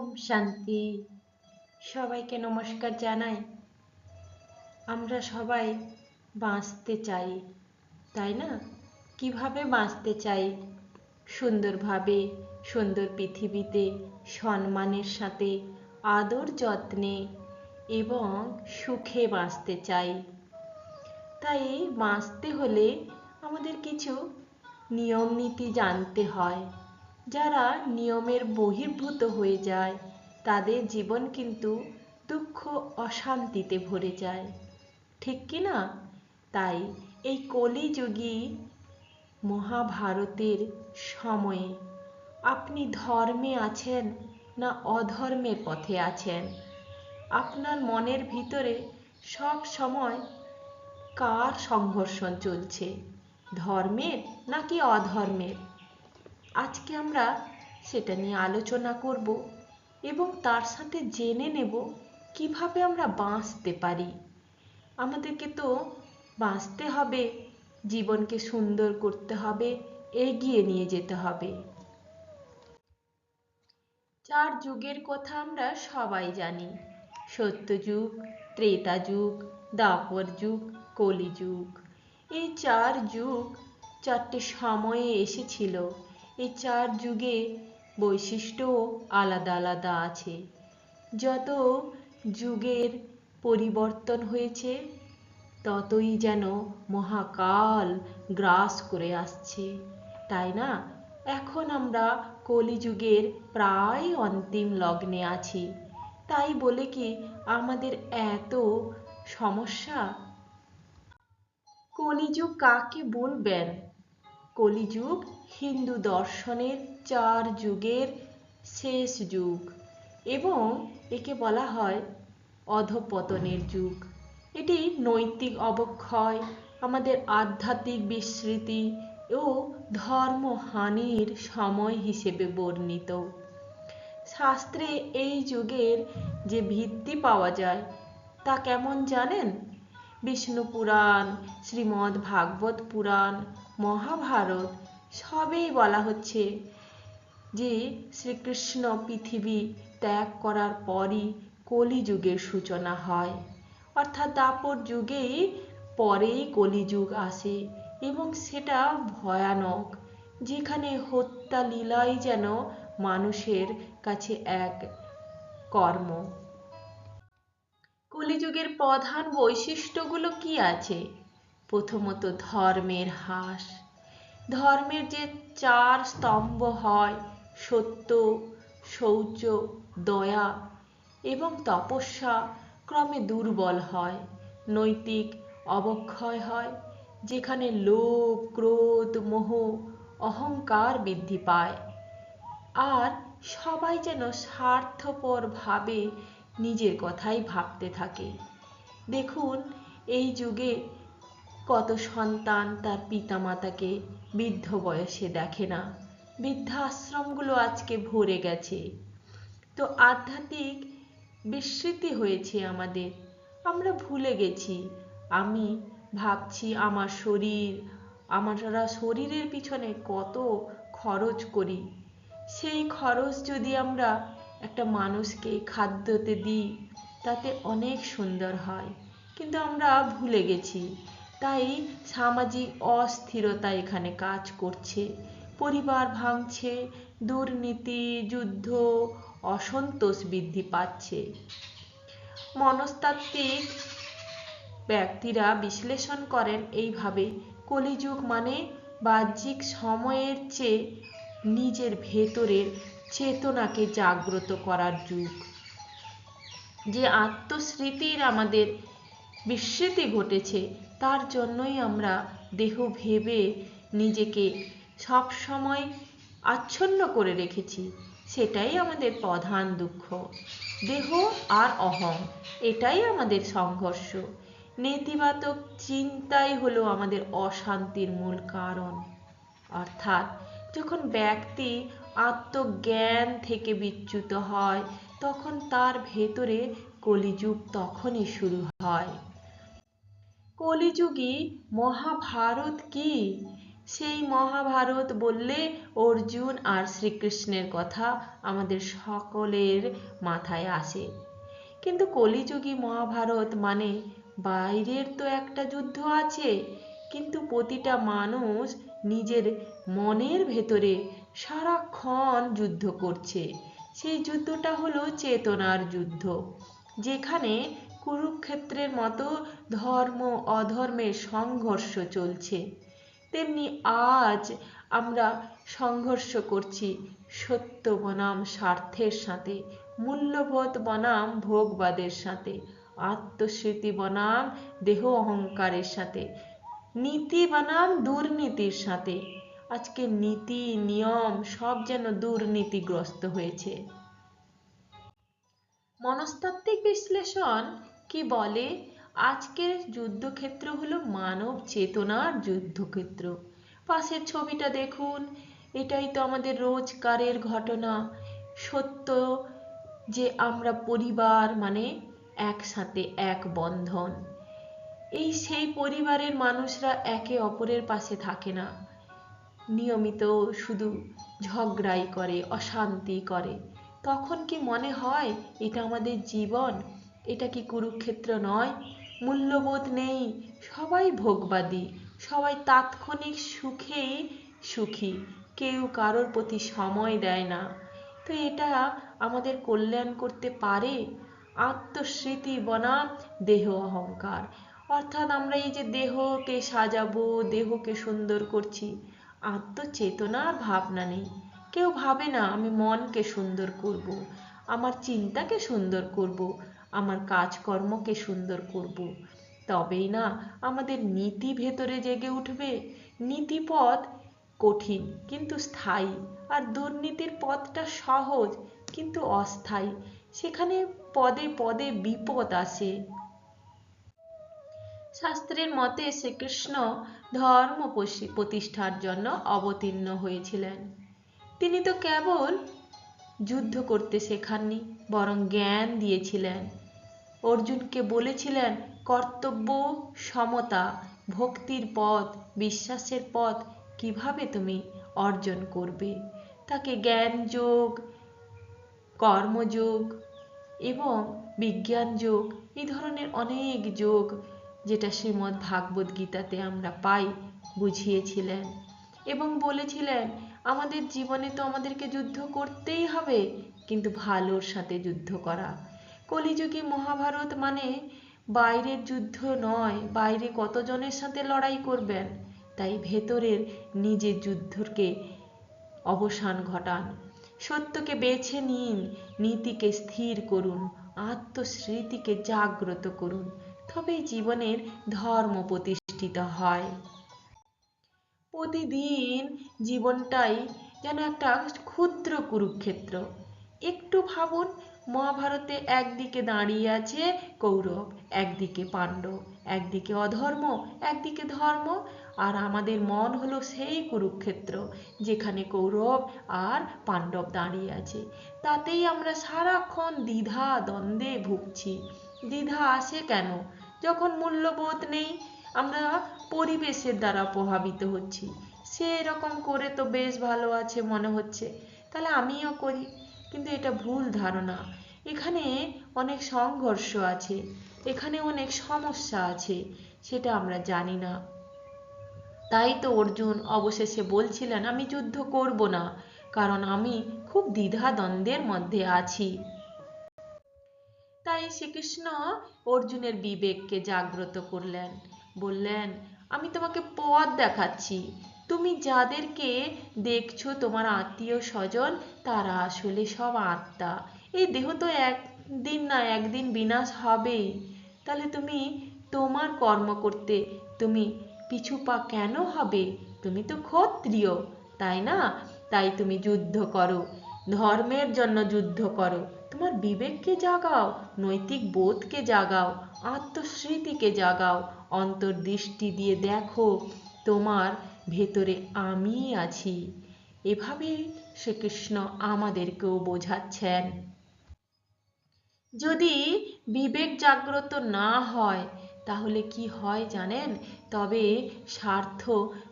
ওম শান্তি। সবাইকে নমস্কার জানাই। আমরা সবাই বাঁচতে চাই, তাই না? কিভাবে বাঁচতে চাই? সুন্দরভাবে, সুন্দর পৃথিবীতে সম্মানের সাথে, আদর যত্নে এবং সুখে বাঁচতে চাই। তাই বাঁচতে হলে আমাদের কিছু নিয়ম নীতি জানতে হয়। যারা নিয়মের বহির্ভূত হয়ে যায় তাদের জীবন কিন্তু দুঃখ অশান্তিতে ভরে যায়, ঠিক কি না? তাই এই কলিযুগী মহাভারতের সময়ে আপনি ধর্মে আছেন না অধর্মের পথে আছেন? আপনার মনের ভিতরে সব সময় কার সংঘর্ষণ চলছে, ধর্মের নাকি অধর্মের? আজকে আমরা সেটা নিয়ে আলোচনা করব এবং তার সাথে জেনে নেব কিভাবে আমরা বাঁচতে পারি। আমাদেরকে তো বাঁচতে হবে, জীবনকে সুন্দর করতে হবে, এগিয়ে নিয়ে যেতে হবে। 4 যুগের কথা আমরা সবাই জানি: সত্যযুগ, ত্রেতা যুগ, দ্বাপর যুগ, কলিযুগ। এই 4 যুগ 4টে সময়ে এসেছিল। এই 4 যুগে বৈশিষ্ট্যও আলাদা আলাদা আছে। যত যুগের পরিবর্তন হয়েছে ততই যেন মহাকাল গ্রাস করে আসছে, তাই না? এখন আমরা কলিযুগের প্রায় অন্তিম লগ্নে আছি। তাই বলে কি আমাদের এত সমস্যা? কলিযুগ কাকে বলবেন? কলিযুগ হিন্দু দর্শনের 4 যুগের শেষ যুগ এবং একে বলা হয় অধঃপতনের যুগ। এটি নৈতিক অবক্ষয়, আমাদের আধ্যাত্মিক বিস্মৃতি ও ধর্মহানির সময় হিসেবে বর্ণিত। শাস্ত্রে এই যুগের যে ভিত্তি পাওয়া যায় তা কেমন জানেন? বিষ্ণু পুরাণ, শ্রীমদ্ ভাগবত পুরাণ, মহাভারত সবেই বলা হচ্ছে যে শ্রীকৃষ্ণ পৃথিবী ত্যাগ করার পরই কলিযুগের সূচনা হয়, অর্থাৎ দাপর যুগেই পরেই কলিযুগ আসে এবং সেটা ভয়ানক, যেখানে হত্যা লীলাই যেন মানুষের কাছে এক কর্ম। কলিযুগের প্রধান বৈশিষ্ট্যগুলো কি আছে? প্রথমত ধর্মের হ্রাস। ধর্মের যে 4 স্তম্ভ হয়, সত্য, শৌচ, দয়া এবং তপস্যা, ক্রমে দুর্বল হয়। নৈতিক অবক্ষয় হয়, যেখানে লোভ, ক্রোধ, মোহ, অহংকার বৃদ্ধি পায়। আর সবাই যেন স্বার্থপরভাবে নিজের কথাই ভাবতে থাকে। দেখুন এই যুগে কত সন্তান তার পিতামাতাকে বৃদ্ধ বয়সে দেখে না। বৃদ্ধাশ্রমগুলো আজকে ভরে গেছে। তো আধ্যাত্মিক বিস্মৃতি হয়েছে আমাদের, আমরা ভুলে গেছি। আমি ভাবছি আমার শরীর, আমরা শরীরের পিছনে কত খরচ করি। সেই খরচ যদি আমরা একটা মানুষকে খাদ্যতে দিই তাতে অনেক সুন্দর হয়, কিন্তু আমরা ভুলে গেছি। তাই সামাজিক অস্থিরতা এখানে কাজ করছে, পরিবার ভাঙছে, দুর্নীতি, যুদ্ধ, অসন্তোষ বৃদ্ধি পাচ্ছে। মনস্তাত্ত্বিক ব্যক্তিরা বিশ্লেষণ করেন এইভাবে: কলিযুগ মানে বাহ্যিক সময়ের চেয়ে নিজের ভেতরের চেতনাকে জাগ্রত করার যুগ। যে আত্মস্মৃতির আমাদের বিস্মৃতি ঘটেছে তার জন্যই আমরা দেহ ভেবে নিজেকে সব সময় আচ্ছন্ন করে রেখেছি। সেটাই আমাদের প্রধান দুঃখ। দেহ আর অহং, এটাই আমাদের সংঘর্ষ। নেতিবাচক চিন্তাই হলো আমাদের অশান্তির মূল কারণ। অর্থাৎ যখন ব্যক্তি আত্মজ্ঞান থেকে বিচ্যুত হয় তখন তার ভেতরে কলিযুগ তখনই শুরু হয়। কলিযুগী মহাভারত কি? সেই মহাভারত বললে অর্জুন আর শ্রীকৃষ্ণের কথা আমাদের সকলের মাথায় আসে। কিন্তু কলিযুগী মহাভারত মানে বাইরের তো একটা যুদ্ধ আছে, কিন্তু প্রতিটা মানুষ নিজের মনের ভেতরে সারাক্ষণ যুদ্ধ করছে। সেই যুদ্ধটা হলো চেতনার যুদ্ধ, যেখানে কুরুক্ষেত্রের মতো ধর্ম অধর্মের সংঘর্ষ চলছে। তেমনি আজ আমরা সংঘর্ষ করছি সত্য বনাম স্বার্থের সাথে, মূল্যবোধ বনাম ভোগবাদের সাথে, আত্মস্মৃতি বনাম দেহ অহংকারের সাথে, নীতি বনাম দুর্নীতির সাথে। আজকে নীতি নিয়ম সব যেন দুর্নীতিগ্রস্ত হয়েছে। মনস্তাত্ত্বিক বিশ্লেষণ কি বলে? আজকের যুদ্ধক্ষেত্র হলো মানব চেতনার যুদ্ধক্ষেত্র। পাশের ছবিটা দেখুন, এটাই তো আমাদের রোজকারের ঘটনা। সত্য যে আমরা পরিবার মানে একসাথে এক বন্ধন। সেই পরিবারের মানুষরা একে অপরের পাশে থাকে না, নিয়মিত শুধু ঝগড়াই করে, অশান্তি করে। তখন কি মনে হয় এটা আমাদের জীবন? এটা কি কুরুক্ষেত্র নয়? মূল্যবোধ নেই, সবাই ভোগবাদী, সবাই তাৎক্ষণিক সুখেই সুখী, কেউ কারোর প্রতি সময় দেয় না। তো এটা আমাদের কল্যাণ করতে পারে? আত্মস্মৃতি বনাম দেহ অহংকার, অর্থাৎ আমরা এই যে দেহকে সাজাবো, দেহকে সুন্দর করছি, আত্মচেতনার ভাবনা নেই। কেউ ভাবে না আমি মনকে সুন্দর করব, আমার চিন্তাকে সুন্দর করব, আমার কাজকর্মকে সুন্দর করব। তবেই না আমাদের নীতি ভেতরে জেগে উঠবে। নীতিপথ কঠিন কিন্তু স্থায়ী, আর দুর্নীতির পথটা সহজ কিন্তু অস্থায়ী। সেখানে পদে পদে বিপদ আসে। শাস্ত্রের মতে শ্রীকৃষ্ণ ধর্ম প্রতিষ্ঠার জন্য অবতীর্ণ হয়েছিলেন। তিনি তো কেবল যুদ্ধ করতে শেখাননি, বরং জ্ঞান দিয়েছিলেন। অর্জুনকে বলেছিলেন কর্তব্য, সমতা, ভক্তির পথ, বিশ্বাসের পথ কিভাবে তুমি অর্জন করবে। তাকে জ্ঞান যোগ, কর্মযোগ এবং বিজ্ঞান যোগ, এই ধরনের অনেক যোগ যেটা শ্রীমদ্ ভাগবত গীতাতে আমরা পাই, বুঝিয়েছিলেন এবং বলেছিলেন আমাদের জীবনে তো আমাদেরকে যুদ্ধ করতেই হবে, কিন্তু ভালোর সাথে যুদ্ধ করা। কলিযুগে মহাভারত মানে বাইরের যুদ্ধ নয়, বাইরে কতজনের সাথে লড়াই করবেন, তাই ভেতরের নিজের যুদ্ধকে অবসান ঘটান। সত্যকে বেছে নিন, নীতিকে স্থির করুন, আত্মস্মৃতিকে জাগ্রত করুন, তবেই জীবনের ধর্ম প্রতিষ্ঠিত হয়। প্রতিদিন জীবনটাই যেন একটা ক্ষুদ্র কুরুক্ষেত্র। একটু ভাবুন, মহাভারতে একদিকে দাঁড়িয়ে আছে কৌরব, একদিকে পাণ্ডব, একদিকে অধর্ম, একদিকে ধর্ম, আর আমাদের মন হলো সেই কুরুক্ষেত্র যেখানে কৌরব আর পাণ্ডব দাঁড়িয়ে আছে। তাতেই আমরা সারাক্ষণ দ্বিধা দ্বন্দ্বে ভুগছি। দ্বিধা আসে কেন? যখন মূল্যবোধ নেই, আমরা পরিবেশের দ্বারা প্রভাবিত হচ্ছি। সে এরকম করে তো বেশ ভালো আছে মনে হচ্ছে, তাহলে আমিও করি। কিন্তু এটা ভুল ধারণা। এখানে অনেক সংঘর্ষ আছে, এখানে অনেক সমস্যা আছে, সেটা আমরা জানি না। তাই তো অর্জুন অবশেষে বলছিলেন আমি যুদ্ধ করব না, কারণ আমি খুব দ্বিধা দ্বন্দ্বের মধ্যে আছি। তাই শ্রীকৃষ্ণ অর্জুনের বিবেককে জাগ্রত করলেন, বললেন আমি তোমাকে পথ দেখাচ্ছি। তুমি যাদেরকে দেখছো তোমার আত্মীয় স্বজন, তারা আসলে সব আত্মা। এই দেহ তো একদিন না একদিন বিনাশ হবেই। তাহলে তুমি তোমার কর্ম করতে তুমি পিছু পা কেন হবে? তুমি তো ক্ষত্রিয়, তাই না? তাই তুমি যুদ্ধ করো, ধর্মের জন্য যুদ্ধ করো, তোমার বিবেককে জাগাও, নৈতিক বোধকে জাগাও, আত্মস্মৃতিকে জাগাও, অন্তর্দৃষ্টি দিয়ে দেখো তোমার ভেতরে আমি আছি। এভাবেই শ্রীকৃষ্ণ আমাদেরকেও বোঝাচ্ছেন। যদি বিবেক জাগ্রত না হয়, তাহলে কি হয় জানেন? তবে স্বার্থ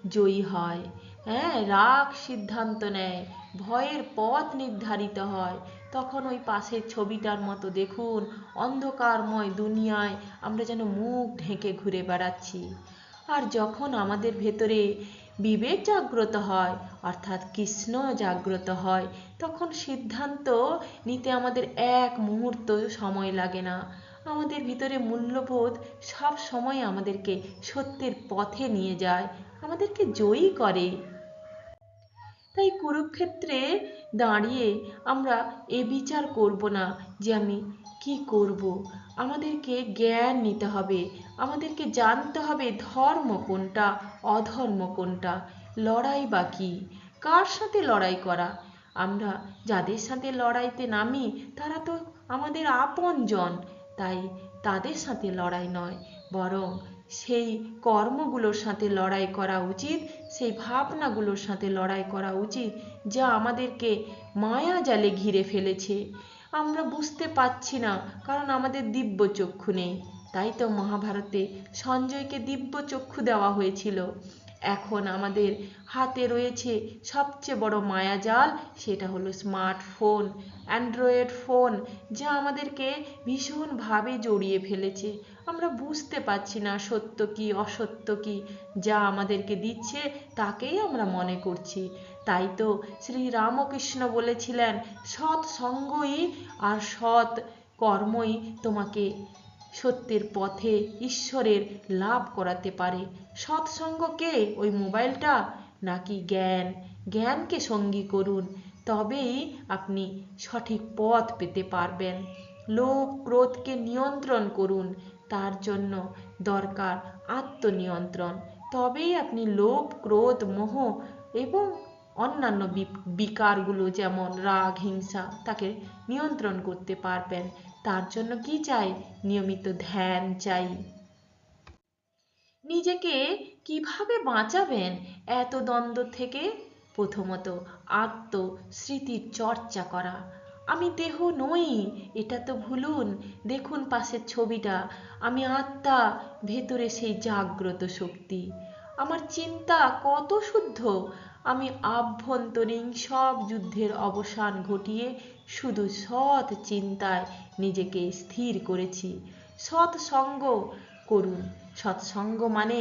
জয়ী হয়। হ্যাঁ, রাগ সিদ্ধান্ত নেয়, ভয়ের পথ নির্ধারিত হয়। তখন ওই পাশের ছবিটার মতো দেখুন, অন্ধকারময় দুনিয়ায় আমরা যেন মুখ ঢেকে ঘুরে বেড়াচ্ছি। আর যখন আমাদের ভেতরে বিবেক জাগ্রত হয়, অর্থাৎ কৃষ্ণ জাগ্রত হয়, তখন সিদ্ধান্ত নিতে আমাদের এক মুহূর্ত সময় লাগে না। আমাদের ভিতরে মূল্যবোধ সব সময় আমাদেরকে সত্যের পথে নিয়ে যায়, আমাদেরকে জয়ী করে। তাই কুরুক্ষেত্রে দাঁড়িয়ে আমরা এ বিচার করব না যে আমি কি করব। আমাদেরকে জ্ঞান নিতে হবে, আমাদেরকে জানতে হবে ধর্ম কোনটা, অধর্ম কোনটা, লড়াই বা কি, কার সাথে লড়াই করা। আমরা যাদের সাথে লড়াইতে নামি তারা তো আমাদের আপনজন, তাই তাদের সাথে লড়াই নয়, বরং সেই কর্মগুলোর সাথে লড়াই করা উচিত, সেই ভাবনাগুলোর সাথে লড়াই করা উচিত যা আমাদেরকে মায়া জালে ঘিরে ফেলেছে। আমরা বুঝতে পারছি না, কারণ আমাদের দিব্য চক্ষু নেই। তাই তো মহাভারতে সঞ্জয়কে দিব্য চক্ষু দেওয়া হয়েছিল। এখন আমাদের হাতে রয়েছে সবচেয়ে বড় মায়াজাল, সেটা হলো স্মার্টফোন, অ্যান্ড্রয়েড ফোন, যা আমাদেরকে ভীষণভাবে জড়িয়ে ফেলেছে। আমরা বুঝতে পারছি না সত্য কি অসত্য কি, যা আমাদেরকে দিচ্ছে তাকেই আমরা মনে করছি। তাই তো শ্রী রামকৃষ্ণ বলেছিলেন, সৎ সঙ্গই আর সৎ কর্মই তোমাকে সত্যের পথে ঈশ্বরের লাভ করাতে পারে। সৎসঙ্গ কে? ওই মোবাইলটা নাকি জ্ঞান? জ্ঞানকে সঙ্গী করুন, তবেই আপনি সঠিক পথ পেতে পারবেন। লোভ ক্রোধকে নিয়ন্ত্রণ করুন, তার জন্য দরকার আত্মনিয়ন্ত্রণ। তবেই আপনি লোভ ক্রোধ মোহ এবং অন্যান্য বিকারগুলো যেমন রাগ হিংসা তাকে নিয়ন্ত্রণ করতে পারবেন। তার জন্য কি চাই? নিয়মিত ধ্যান চাই। নিজেকে কিভাবে বাঁচাবেন এত দ্বন্দ্ব থেকে? প্রথমত আত্মস্মৃতির চর্চা করা। আমি দেহ নই, এটা তো ভুলুন। দেখুন পাশের ছবিটা, আমি আত্মা, ভেতরে সেই জাগ্রত শক্তি। আমার চিন্তা কত শুদ্ধ, আমি আভ্যন্তরীণ সব যুদ্ধের অবসান ঘটিয়ে শুধু সৎ চিন্তায় নিজেকে স্থির করেছি। সৎসঙ্গ করুন। সৎসঙ্গ মানে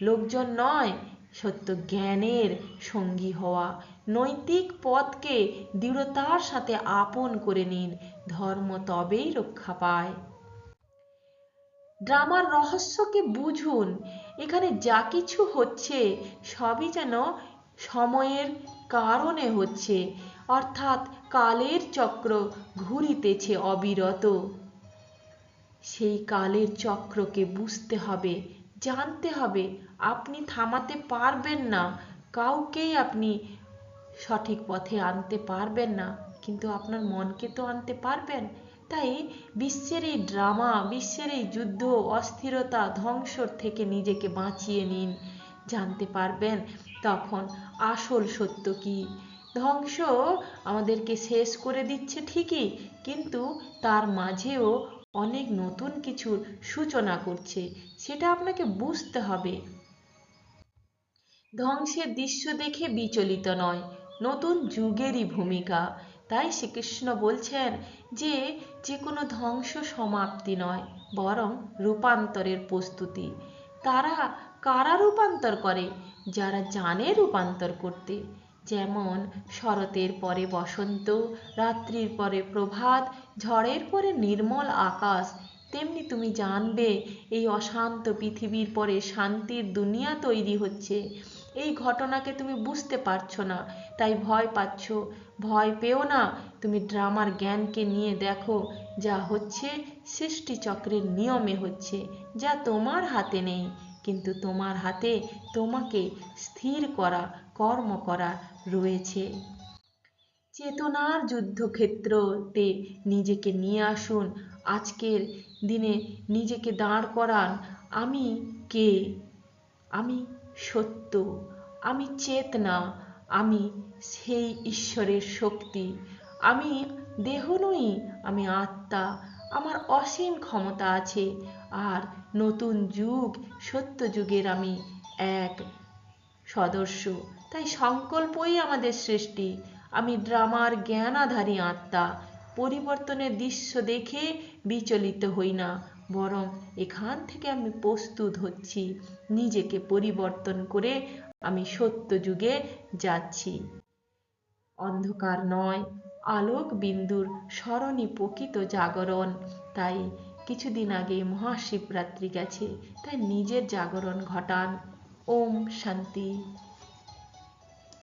লোকজন নয়, সত্য জ্ঞানের সঙ্গী হওয়া। নৈতিক পথকে দৃঢ়তার সাথে আপন করে নিন, ধর্ম তবেই রক্ষা পায়। ড্রামার রহস্যকে বুঝুন। এখানে যা কিছু হচ্ছে সবই যেন সময়ের কারণে হচ্ছে, অর্থাৎ কালের চক্র ঘুরিতেছে অবিরত। সেই কালের চক্রকে বুঝতে হবে, জানতে হবে। আপনি থামাতে পারবেন না, কাউকেই আপনি সঠিক পথে আনতে পারবেন না, কিন্তু আপনার মনকে তো আনতে পারবেন। তাই বিশ্বের এই ড্রামা, বিশ্বের এই যুদ্ধ অস্থিরতা ধ্বংসর থেকে নিজেকে বাঁচিয়ে নিন, জানতে পারবেন তখন আসল সত্য কি। ধ্বংস আমাদেরকে শেষ করে দিচ্ছে ঠিকই, কিন্তু তার মাঝেও অনেক নতুন কিছুর সূচনা করছে, সেটা আপনাকে বুঝতে হবে। ধ্বংসের দৃশ্য দেখে বিচলিত নয়, নতুন যুগেরই ভূমিকা। তাই শ্রীকৃষ্ণ বলছেন যে যে কোনো ধ্বংস সমাপ্তি নয়, বরং রূপান্তরের প্রস্তুতি। তারা কারা রূপান্তর করে? যারা জানে রূপান্তর করতে। যেমন শরতের পরে বসন্ত, রাত্রির পরে প্রভাত, ঝড়ের পরে নির্মল আকাশ, তেমনি তুমি জানবে এই অশান্ত পৃথিবীর পরে শান্তির দুনিয়া তৈরি হচ্ছে। এই ঘটনাকে তুমি বুঝতে পারছো না, তাই ভয় পাচ্ছ। ভয় পেও না, তুমি ড্রামার জ্ঞানকে নিয়ে দেখো, যা হচ্ছে সৃষ্টিচক্রের নিয়মে হচ্ছে, যা তোমার হাতে নেই। কিন্তু তোমার হাতে তোমাকে স্থির করা, কর্ম করা রয়েছে। চেতনার যুদ্ধক্ষেত্রতে নিজেকে নিয়ে আসুন। আজকের দিনে নিজেকে দাঁড় করান। আমি কে? আমি সত্য, আমি চেতনা, আমি সেই ঈশ্বরের শক্তি। আমি দেহ নই, আমি আত্মা, আমার অসীম ক্ষমতা আছে। আর নতুন যুগ, সত্য যুগের আমি এক সদস্য। তাই সংকল্পই আমাদের সৃষ্টি। আমি ড্রামার জ্ঞানাধারী আত্মা। পরিবর্তনের দৃশ্য দেখে বিচলিত হই না, বরং এখান থেকে আমি প্রস্তুত হচ্ছি। নিজেকে পরিবর্তন করে আমি সত্য যুগে যাচ্ছি। অন্ধকার নয়, আলোক বিন্দুর স্মরণই প্রকৃত জাগরণ। তাই কিছুদিন আগে মহাশিবরাত্রি গেছে, তাই নিজের জাগরণ ঘটান। ওম শান্তি।